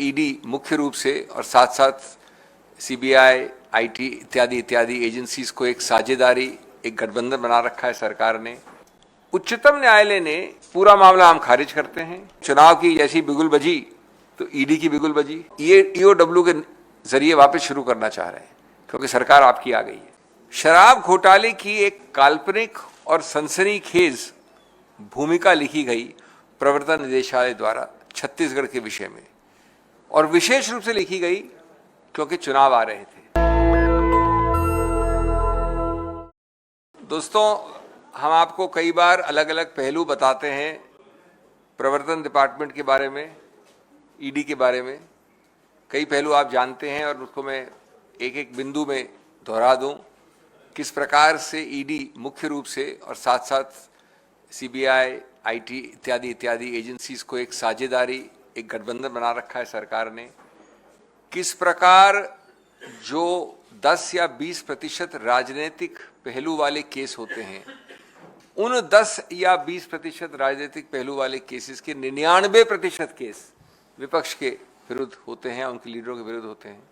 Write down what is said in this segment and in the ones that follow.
ED मुख्य रूप से और साथ साथ सीबीआई, आईटी इत्यादि एजेंसीज को एक साझेदारी, एक गठबंधन बना रखा है सरकार ने। उच्चतम न्यायालय ने पूरा मामला हम खारिज करते हैं। चुनाव की जैसी बिगुल बजी तो ईडी की बिगुल बजी। ये ईओडब्ल्यू के जरिए वापस शुरू करना चाह रहे हैं क्योंकि सरकार आपकी आ गई है। शराब घोटाले की एक काल्पनिक और सनसनीखेज भूमिका लिखी गई प्रवर्तन निदेशालय द्वारा छत्तीसगढ़ के विषय में, और विशेष रूप से लिखी गई क्योंकि चुनाव आ रहे थे। दोस्तों, हम आपको कई बार अलग अलग पहलू बताते हैं प्रवर्तन डिपार्टमेंट के बारे में, ईडी के बारे में। कई पहलू आप जानते हैं और उसको मैं एक एक बिंदु में दोहरा दूं। किस प्रकार से ईडी मुख्य रूप से और साथ साथ सीबीआई, आईटी इत्यादि एजेंसीज को एक साझेदारी, एक गठबंधन बना रखा है सरकार ने। किस प्रकार जो 10 या 20% राजनीतिक पहलू वाले केस होते हैं, उन 10 या 20% राजनीतिक पहलू वाले केसेस के 99% केस विपक्ष के विरुद्ध होते हैं, उनके लीडरों के विरुद्ध होते हैं।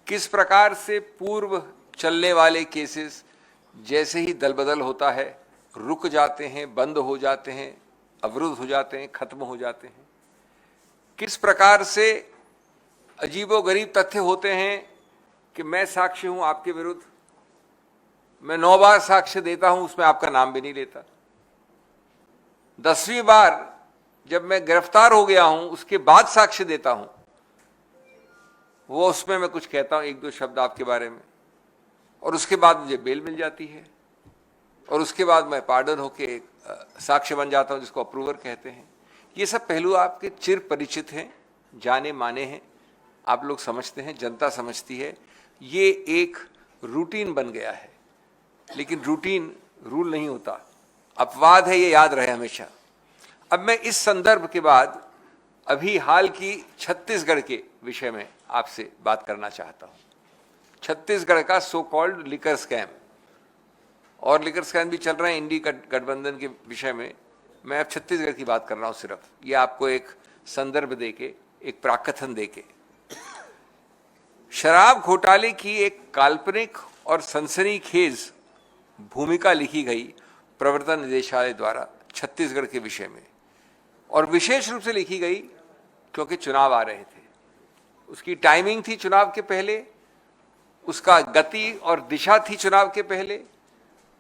किस प्रकार से पूर्व चलने वाले केसेस जैसे ही दल बदल होता है रुक जाते हैं, बंद हो जाते हैं, अवरुद्ध हो जाते हैं, खत्म हो जाते हैं। किस प्रकार से अजीबोगरीब तथ्य होते हैं कि मैं साक्ष्य हूं आपके विरुद्ध, मैं 9 बार साक्ष्य देता हूं, उसमें आपका नाम भी नहीं लेता। 10वीं बार जब मैं गिरफ्तार हो गया हूं उसके बाद साक्ष्य देता हूं, वो उसमें मैं कुछ कहता हूं, 1-2 शब्द आपके बारे में, और उसके बाद मुझे बेल मिल जाती है और उसके बाद मैं पार्डन होके साक्ष्य बन जाता हूं, जिसको अप्रूवर कहते हैं। ये सब पहलू आपके चिर परिचित हैं, जाने माने हैं, आप लोग समझते हैं, जनता समझती है। ये एक रूटीन बन गया है, लेकिन रूटीन रूल नहीं होता, अपवाद है, ये याद रहे हमेशा। अब मैं इस संदर्भ के बाद अभी हाल की छत्तीसगढ़ के विषय में आपसे बात करना चाहता हूं। छत्तीसगढ़ का सो कॉल्ड लिकर स्कैम, और लिकर स्कैम भी चल रहे हैं इंडी गठबंधन के विषय में। मैं अब छत्तीसगढ़ की बात कर रहा हूं सिर्फ, ये आपको एक संदर्भ देके, एक प्राकथन देके। शराब घोटाले की एक काल्पनिक और सनसनीखेज भूमिका लिखी गई प्रवर्तन निदेशालय द्वारा छत्तीसगढ़ के विषय में, और विशेष रूप से लिखी गई क्योंकि चुनाव आ रहे थे। उसकी टाइमिंग थी चुनाव के पहले, उसका गति और दिशा थी चुनाव के पहले,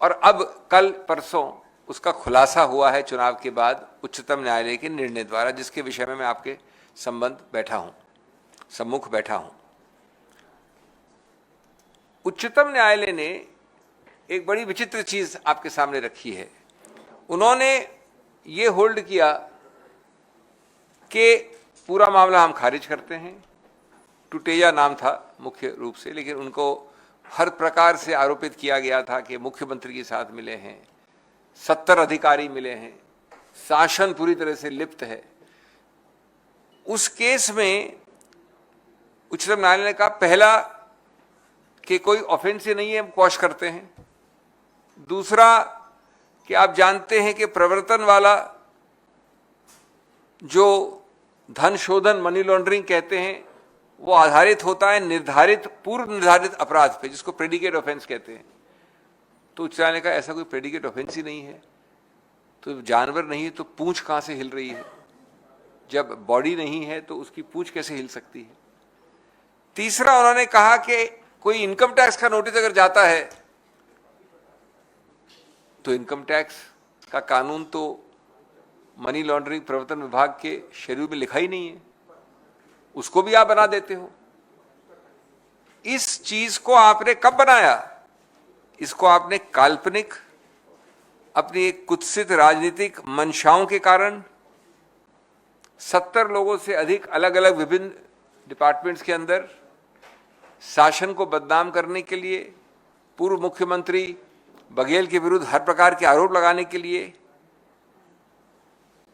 और अब कल परसों उसका खुलासा हुआ है चुनाव के बाद उच्चतम न्यायालय के निर्णय द्वारा, जिसके विषय में मैं आपके सम्मुख बैठा हूं। उच्चतम न्यायालय ने एक बड़ी विचित्र चीज आपके सामने रखी है। उन्होंने ये होल्ड किया कि पूरा मामला हम खारिज करते हैं। टुटेजा नाम था मुख्य रूप से, लेकिन उनको हर प्रकार से आरोपित किया गया था कि मुख्यमंत्री के साथ मिले हैं, 70 अधिकारी मिले हैं, शासन पूरी तरह से लिप्त है। उस केस में उच्चतम न्यायालय ने कहा, पहला कि कोई ऑफेंस ही नहीं है, हम क्वॉश करते हैं। दूसरा कि आप जानते हैं कि प्रवर्तन वाला जो धन शोधन, मनी लॉन्ड्रिंग कहते हैं, वो आधारित होता है पूर्व निर्धारित अपराध पे, जिसको प्रेडिकेट ऑफेंस कहते हैं। तो उच्च न्यायालय का ऐसा कोई प्रेडिकेट ऑफेंस ही नहीं है। तो जानवर नहीं है तो पूंछ कहां से हिल रही है? जब बॉडी नहीं है तो उसकी पूंछ कैसे हिल सकती है? तीसरा, उन्होंने कहा कि कोई इनकम टैक्स का नोटिस अगर जाता है तो इनकम टैक्स का कानून तो मनी लॉन्ड्रिंग प्रवर्तन विभाग के शेड्यूल में लिखा ही नहीं है, उसको भी आप बना देते हो। इस चीज को आपने कब बनाया? इसको आपने काल्पनिक, अपनी एक कुत्सित राजनीतिक मंशाओं के कारण 70 लोगों से अधिक अलग अलग विभिन्न डिपार्टमेंट्स के अंदर शासन को बदनाम करने के लिए, पूर्व मुख्यमंत्री बघेल के विरुद्ध हर प्रकार के आरोप लगाने के लिए,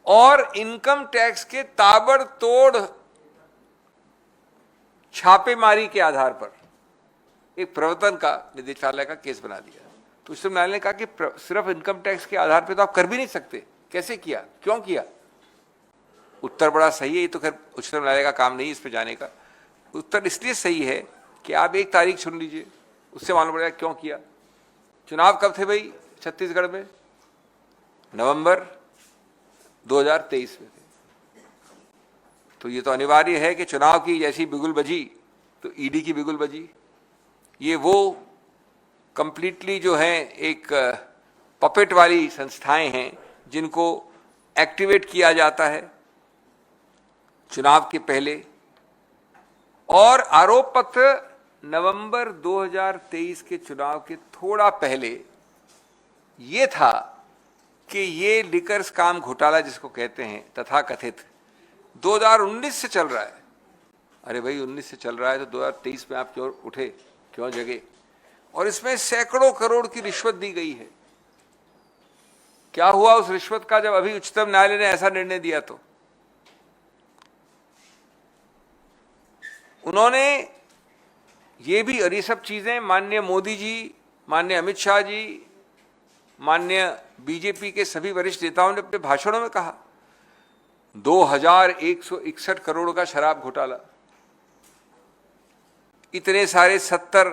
और इनकम टैक्स के ताबड़तोड़ छापेमारी के आधार पर एक प्रवर्तन का निदेशालय का केस बना दिया। तो उच्चतम न्यायालय ने कहा कि सिर्फ इनकम टैक्स के आधार पर तो आप कर भी नहीं सकते। कैसे किया, क्यों किया? उत्तर बड़ा सही है, ये तो खैर उच्चतम न्यायालय का काम नहीं इस पे जाने का। उत्तर इसलिए सही है कि आप एक तारीख चुन लीजिए, उससे मालूम पड़ेगा क्यों किया। चुनाव कब थे भाई छत्तीसगढ़ में? नवंबर 2023 में थे। तो ये तो अनिवार्य है कि चुनाव की जैसी बिगुल बजी तो ईडी की बिगुल बजी। ये वो कंप्लीटली जो है एक पपेट वाली संस्थाएं हैं जिनको एक्टिवेट किया जाता है चुनाव के पहले। और आरोप पत्र नवंबर 2023 के चुनाव के थोड़ा पहले ये था कि ये लिकर स्कैम घोटाला जिसको कहते हैं तथाकथित 2019 से चल रहा है। अरे भाई 19 से चल रहा है तो 2023 में आप क्यों उठे, क्यों जगे? और इसमें सैकड़ों करोड़ की रिश्वत दी गई है। क्या हुआ उस रिश्वत का जब अभी उच्चतम न्यायालय ने ऐसा निर्णय दिया? तो उन्होंने ये भी, और ये सब चीजें माननीय मोदी जी, माननीय अमित शाह जी, माननीय बीजेपी के सभी वरिष्ठ नेताओं ने अपने भाषणों में कहा। 2161 करोड़ का शराब घोटाला, इतने सारे 70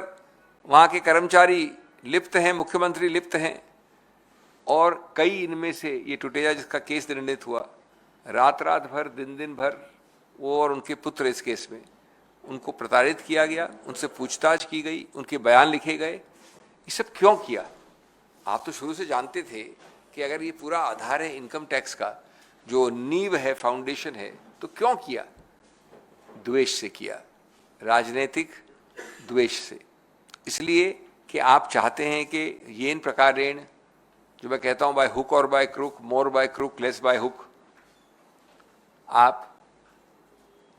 वहां के कर्मचारी लिप्त हैं, मुख्यमंत्री लिप्त हैं, और कई इनमें से ये टुटेजा जिसका केस निर्णित हुआ, रात रात भर दिन दिन भर वो और उनके पुत्र इस केस में, उनको प्रताड़ित किया गया, उनसे पूछताछ की गई, उनके बयान लिखे गए। ये सब क्यों किया? आप तो शुरू से जानते थे कि अगर ये पूरा आधार है इनकम टैक्स का, जो नींव है, फाउंडेशन है, तो क्यों किया? द्वेष से किया, राजनीतिक द्वेष से। इसलिए कि आप चाहते हैं कि ये इन प्रकार ऋण, जो मैं कहता हूं बाय हुक और by crook, more by crook less by hook, आप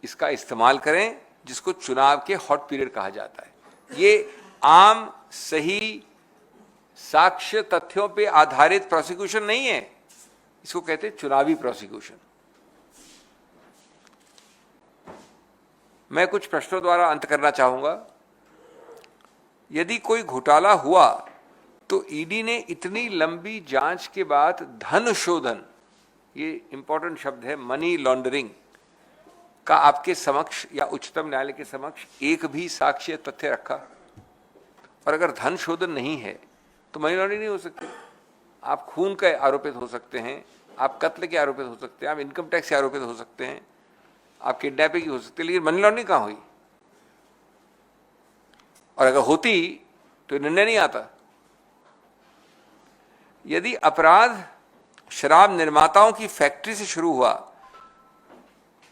इसका इस्तेमाल करें, जिसको चुनाव के हॉट पीरियड कहा जाता है। ये आम सही साक्ष्य तथ्यों पे आधारित प्रोसिक्यूशन नहीं है, इसको कहते हैं चुनावी प्रोसिक्यूशन। मैं कुछ प्रश्नों द्वारा अंत करना चाहूंगा। यदि कोई घोटाला हुआ तो ईडी ने इतनी लंबी जांच के बाद धन शोधन, ये इंपॉर्टेंट शब्द है, मनी लॉन्ड्रिंग का आपके समक्ष या उच्चतम न्यायालय के समक्ष एक भी साक्ष्य तथ्य रखा? और अगर धन शोधन नहीं है तो मनी लॉन्ड्रिंग नहीं हो सकती। आप खून के आरोपित हो सकते हैं, आप कत्ल के आरोपित हो सकते हैं, आप इनकम टैक्स से आरोपित हो सकते हैं, आप किडनैपिंग की हो सकती है, लेकिन मनी लॉन्ड्रिंग कहां हुई? और अगर होती तो निर्णय नहीं आता। यदि अपराध शराब निर्माताओं की फैक्ट्री से शुरू हुआ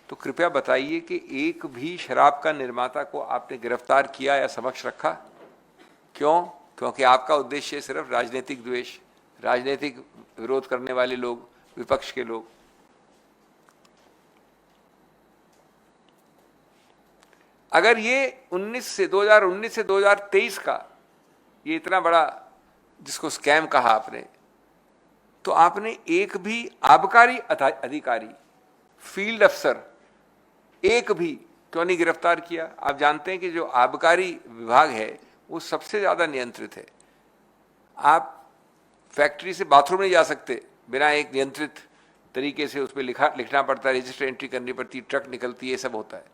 तो कृपया बताइए कि एक भी शराब का निर्माता को आपने गिरफ्तार किया या समक्ष रखा? क्यों? क्योंकि आपका उद्देश्य सिर्फ राजनीतिक द्वेष, राजनीतिक विरोध करने वाले लोग, विपक्ष के लोग। अगर ये 2019 से 2023 का ये इतना बड़ा जिसको स्कैम कहा आपने, तो आपने एक भी आबकारी अधिकारी, फील्ड अफसर एक भी क्यों नहीं गिरफ्तार किया? आप जानते हैं कि जो आबकारी विभाग है वो सबसे ज्यादा नियंत्रित है। आप फैक्ट्री से बाथरूम नहीं जा सकते बिना एक नियंत्रित तरीके से, उस पर लिखना पड़ता है, रजिस्टर एंट्री करनी पड़ती है, ट्रक निकलती है, ये सब होता है।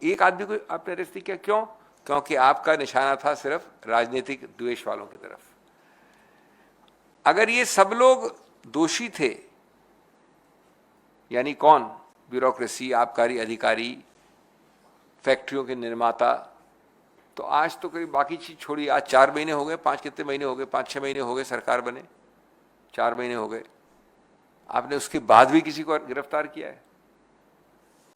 एक आदमी को आपने अरेस्ट नहीं किया, क्यों? क्योंकि आपका निशाना था सिर्फ राजनीतिक द्वेष वालों की तरफ। अगर ये सब लोग दोषी थे, यानी कौन? ब्यूरोक्रेसी, आबकारी अधिकारी, फैक्ट्रियों के निर्माता, तो आज तो करीब बाकी चीज छोड़िए, आज 4 महीने हो गए, 5 कितने महीने हो गए, 5-6 महीने हो गए सरकार बने, 4 महीने हो गए, आपने उसके बाद भी किसी को गिरफ्तार किया है?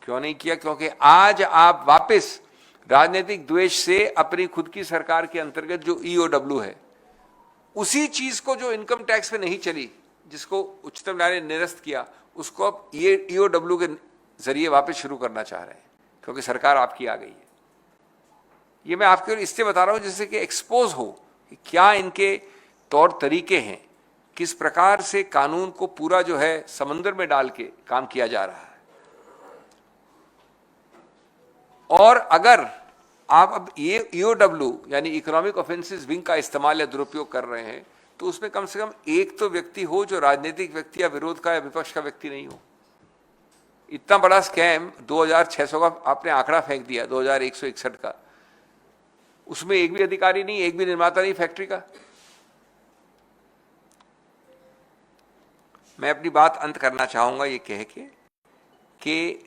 क्यों नहीं किया? क्योंकि आज आप वापस राजनीतिक द्वेष से अपनी खुद की सरकार के अंतर्गत जो ईओडब्ल्यू है, उसी चीज को जो इनकम टैक्स पे नहीं चली, जिसको उच्चतम न्यायालय ने निरस्त किया, उसको अब ईओडब्ल्यू के जरिए वापस शुरू करना चाह रहे हैं, क्योंकि सरकार आपकी आ गई है। ये मैं आपके इससे बता रहा हूं जिससे कि एक्सपोज हो कि क्या इनके तौर तरीके हैं, किस प्रकार से कानून को पूरा जो है समंदर में डाल के काम किया जा रहा है। और अगर आप अब ये ईओडब्ल्यू यानी इकोनॉमिक ऑफेंसेस विंग का इस्तेमाल या दुरुपयोग कर रहे हैं, तो उसमें कम से कम एक तो व्यक्ति हो जो राजनीतिक व्यक्ति या विरोध का या विपक्ष का व्यक्ति नहीं हो। इतना बड़ा स्कैम 2600 का आपने आंकड़ा फेंक दिया, 2161 का, उसमें एक भी अधिकारी नहीं, एक भी निर्माता नहीं फैक्ट्री का। मैं अपनी बात अंत करना चाहूंगा ये कह के कि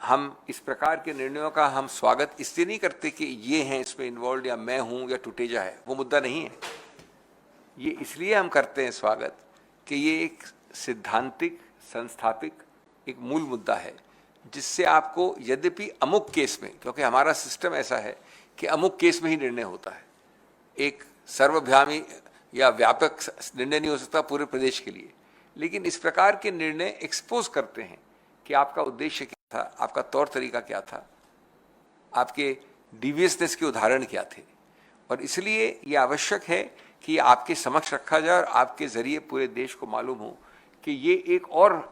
हम इस प्रकार के निर्णयों का हम स्वागत इसलिए नहीं करते कि ये हैं इसमें इन्वॉल्व या मैं हूं या टुटेजा है, वो मुद्दा नहीं है। ये इसलिए हम करते हैं स्वागत कि ये एक सिद्धांतिक संस्थापिक एक मूल मुद्दा है, जिससे आपको यद्यपि अमुक केस में, क्योंकि हमारा सिस्टम ऐसा है कि अमुक केस में ही निर्णय होता है, एक सर्वभ्यामी या व्यापक निर्णय नहीं हो सकता पूरे प्रदेश के लिए, लेकिन इस प्रकार के निर्णय एक्सपोज करते हैं कि आपका उद्देश्य क्या था, आपका तौर तरीका क्या था, आपके डिवियसनेस के उदाहरण क्या थे। और इसलिए ये आवश्यक है कि ये आपके समक्ष रखा जाए और आपके जरिए पूरे देश को मालूम हो कि ये एक और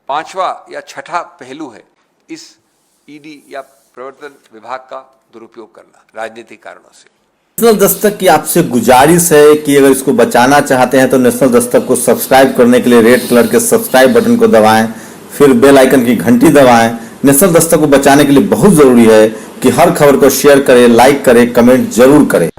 पांचवा या छठा पहलू है इस ईडी या प्रवर्तन विभाग का दुरुपयोग करना राजनीतिक कारणों से। नेशनल दस्तक की आपसे गुजारिश है कि अगर इसको बचाना चाहते हैं तो नेशनल दस्तक को सब्सक्राइब करने के लिए रेड कलर के सब्सक्राइब बटन को दबाएं, फिर बेल आइकन की घंटी दबाएं। नेशनल दस्तक को बचाने के लिए बहुत जरूरी है कि हर खबर को शेयर करें, लाइक करें, कमेंट जरूर करें।